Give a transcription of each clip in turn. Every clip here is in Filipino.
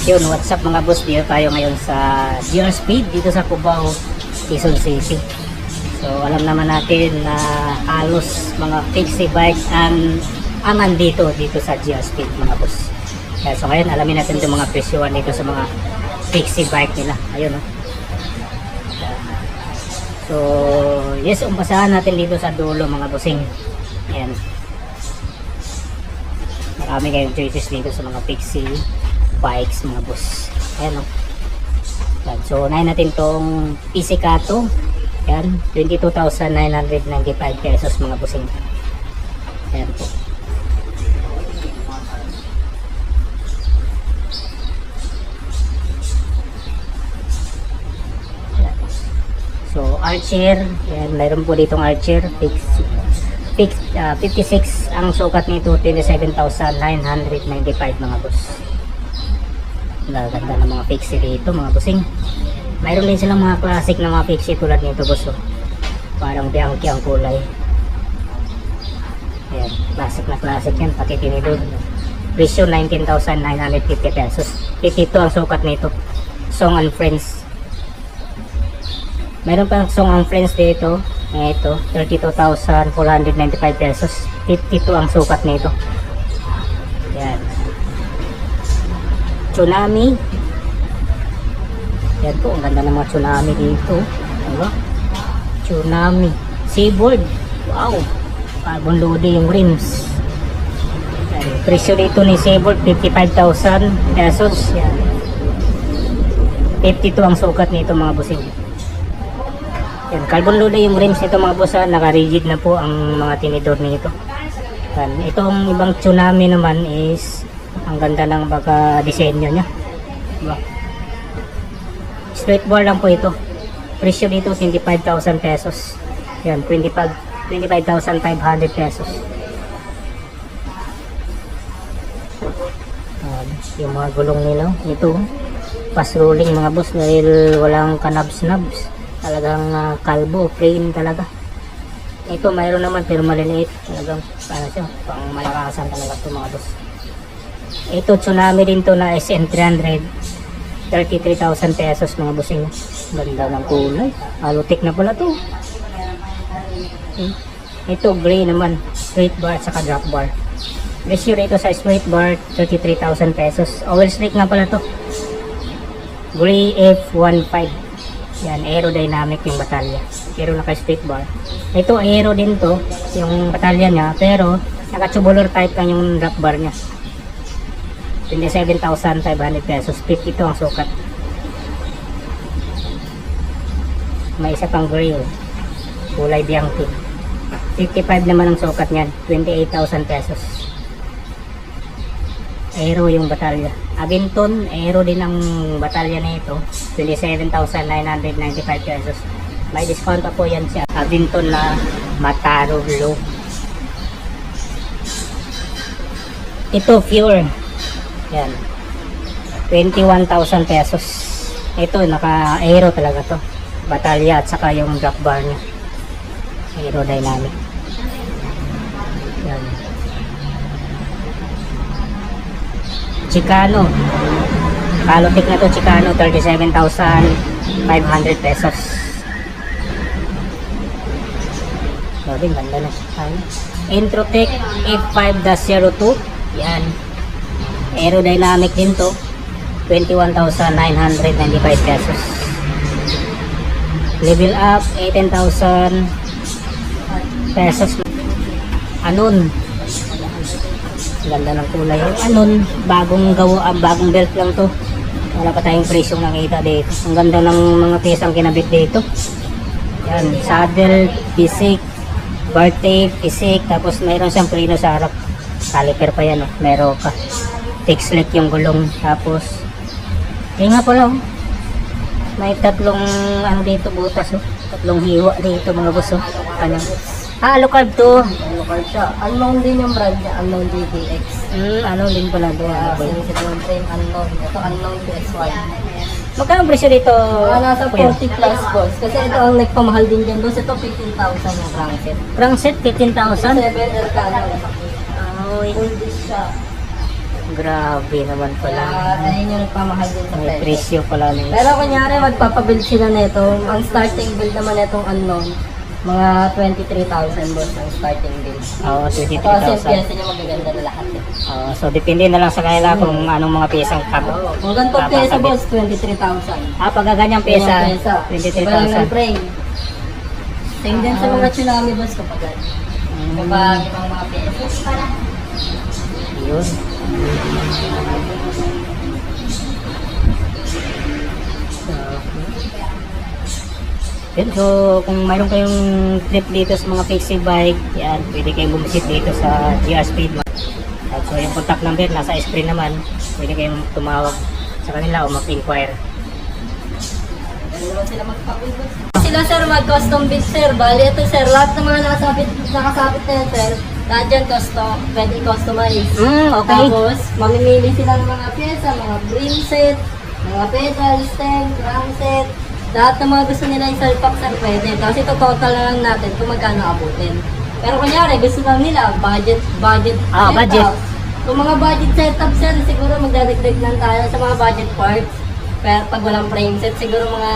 Yun, what's up mga boss, dito tayo ngayon sa GR Speed dito sa Cubao, Quezon City. So alam naman natin na halos mga fixie bike ang nandito sa GR Speed mga boss. Kaya, so ngayon alamin natin itong mga presyoan dito sa mga fixie bike nila. Ayun, no? So yes, umpisahan natin dito sa dulo mga bossing. Ayan, marami kayong choices dito sa mga fixie bikes mga boss. Ayan, o. Yan. So unahin natin tong Pizzicato. Yan, 22,995 pesos mga bossing. Ayan po. So Archer, yan, mayroon po ditong Archer 56 ang sukat nito, 27,995 mga boss. Ganda ng mga fixie dito mga bossing. Mayroon din silang mga classic na mga fixie tulad nito boss, oh. Parang biangki ang kulay. Ayan, classic na classic yan, pati tinidor. Presyo 19,950 pesos. 52 ang sukat nito. Song and Friends. Mayroon pang Song and Friends dito. Ito, 32,495 pesos. 52 ang sukat nito. Ayan. Tsunami. Yan po, ang ganda ng mga Tsunami dito. Diba? Tsunami. Seaboard. Wow. Carbon loading yung rims. Yan. Presyo dito ni Seaboard, 55,000 pesos. Yan. 52 ang sukat nito mga bossing. Yan. Carbon loading yung rims nito mga boss. Naka-rigid na po ang mga tinidor nito. Yan. Itong ibang Tsunami naman is ang ganda ng baga disenyo nya, diba? Straight bar lang po ito. Presyo dito 25,000 pesos. Yan, 25,500 pesos. Yung mga gulong nila ito, fast rolling mga boss, dahil walang kanabs-nabs. Talagang kalbo, plain talaga. Ito mayroon naman pero maliliit. Talagang ano siya, pang malakasan talaga ito mga boss. Ito Tsunami din to na SN300, 33,000 pesos mga bossing. Ganda ng kulay, alutik na pala to. Ito gray naman, straight bar at saka drop bar. Presyo rito sa straight bar 33,000 pesos. Oil slick nga pala to, gray F15. Yan, aerodynamic yung batalya, pero naka straight bar. Ito aero din to yung batalya nya, pero naka tubular type lang yung drop bar nya. 27,500 pesos. 52 ang sukat. May isa pang gray, kulay biangki. 55 naman ang sukat niyan. 28,000 pesos. Aero yung batalya. Aginton, aero din ang batalya na ito. 27,995 pesos. May discount pa po yan siya. Aginton na Mataro Low. Ito Pure. Yan, 21,000 pesos. Ito naka aero talaga to, batalya at saka yung drop bar nya, aerodynamic. Yan. Chicano, kalutik na to Chicano, 37,500 pesos. Sabi, ganda na Chicano. Introtech F5-02. Yan, aerodynamic din to, 21,995 pesos. Level up 18,000 pesos. Anon, ganda ng kulay. Anon, bagong gawa, bagong belt lang to. Wala pa tayong presyong nakita dito. Ang ganda ng mga pisang kinabit dito. Yan, saddle, pisik, bar tape, pisik, tapos mayroon siyang preno sa harap. Caliper pa yan, oh. Meron ka. Fixlet yung gulong, tapos yun nga pala, oh. May tatlong ano dito butas, oh. Tatlong hiwa dito mga boss, oh. Kanyang alucard to. Alucard siya. Unknown din yung brand niya, Unknown JDX. Ano din pala doon. Sinisipon train Unknown. Ito Unknown PS1. Magkano presyo dito? Nasa 40 plus boss. Kasi ito ang nagpamahal din dyan boss. Ito 15,000 yung crankset. Crankset 15,000. 7 Elcano. Oy, Full disc siya. Grabe naman pala. Kaya ayun yung nagpamahal din sa May presyo. presyo pala nito. Pero kunyari, magpapabuild sila nito. Ang starting build naman itong unknown, mga 23,000 boss ang starting build. Oo, Kasi yung 23,000. pyesa niya magaganda na lahat eh. So depende na lang sa kanila kung anong mga pyesang Oo. Kung ganito pyesa boss, 23,000. Pag ganyang pyesa, 23,000. frame. Same din sa mga tsunami boss kapag kapag ibang mga pyesa. Yun. Yun, so kung mayroon kayong trip dito sa mga fixie bike, yan, pwede kayong bumisit dito sa GR Speed. At so yung contact number nasa screen naman, pwede kayong tumawag sa kanila o mag-inquire. Sila sir mag-custom build sir. Bali ito sir, lahat ng mga nakasabit na yan sir, lahat dyan custom, pwede customize. Okay. Tapos, mamimili sila ng mga pyesa, mga brim set, mga pedal, stem, crank set, lahat ng mga gusto nila yung salpak sir pwede. Tapos ito total na lang natin kung magkano abutin. Pero kunyari, gusto lang nila, budget budget. setup. Kung mga budget setup sir, siguro magdadagdag lang tayo sa mga budget parts. Pero pag walang frame set, siguro mga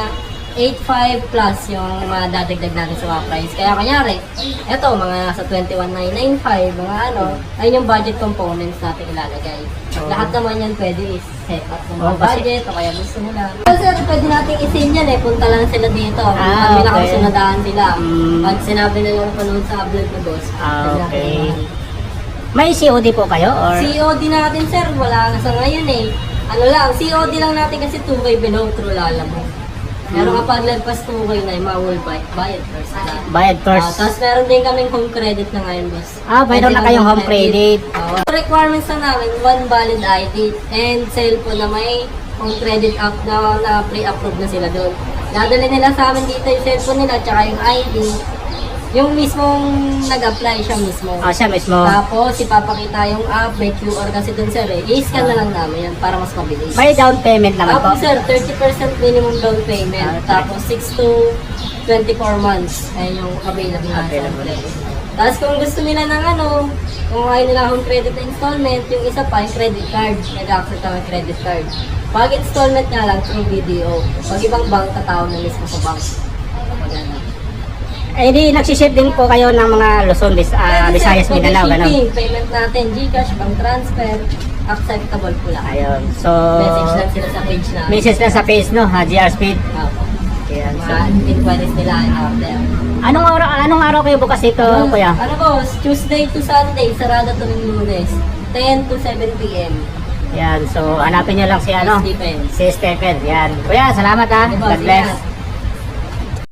8.5 plus yung mga dadagdag natin sa mga price. Kaya kunyari, eto mga nasa 21,995, mga ano, ayun yung budget components natin ilalagay. Lahat naman yan pwede is-set up ng mga Oo, kasi- budget o kaya gusto nila. Kasi pwede natin isin yan eh, punta lang sila dito. May okay. nakasunadahan sila. Mm. Pag sinabi na lang panood sa vlog ni boss, pwede natin Okay. isin. May COD po kayo or COD natin sir, wala nga sa ngayon eh. Ano lang, COD lang natin kasi 2K below through Lalamove. Pero kapag lagpas 2K na, ma-world bayad first na. bayad first? Tapos meron din kaming home credit na ngayon, boss. Mayroon na kayong home credit. Requirements na namin, one valid ID and cellphone na may home credit app na pre-approve na sila doon. Dadali nila sa amin dito yung cellphone nila tsaka yung ID. Yung mismong nag-apply siya mismo. Siya mismo. Tapos, ipapakita yung app, may QR kasi dun sir eh. I-scan na lang namin yan para mas mabilis. May down payment naman po. Tapos sir, 30% minimum down payment. Okay. Tapos 6 to 24 months. Ayun yung available na sa Available. place. Tapos kung gusto nila ng ano, kung ayaw nila akong credit na installment, yung isa pa yung credit card. Nag-accept ng credit card. Pag installment nga lang through BDO. Pag ibang bank, tatawag na mismo sa bank. Pag ano. Di nagsiship din po kayo ng mga Luzon, Visayas, Pwede Mindanao, gano'n. shipping, payment natin, Gcash, bank transfer, acceptable po lang. Ayun. So, Message lang sila sa page namin. message lang sa page, no? GR Speed. Opo. Ayan. So, Mga inquiries nila and out there. anong araw kayo bukas dito, kuya? Ano boss, Tuesday to Sunday, sarado tuwing Lunes, 10 to 7 p.m. Yan. So, hanapin nyo lang si ano? Stephen. Si Stephen. Yan. Kuya, salamat ha. Diba, God bless. sige.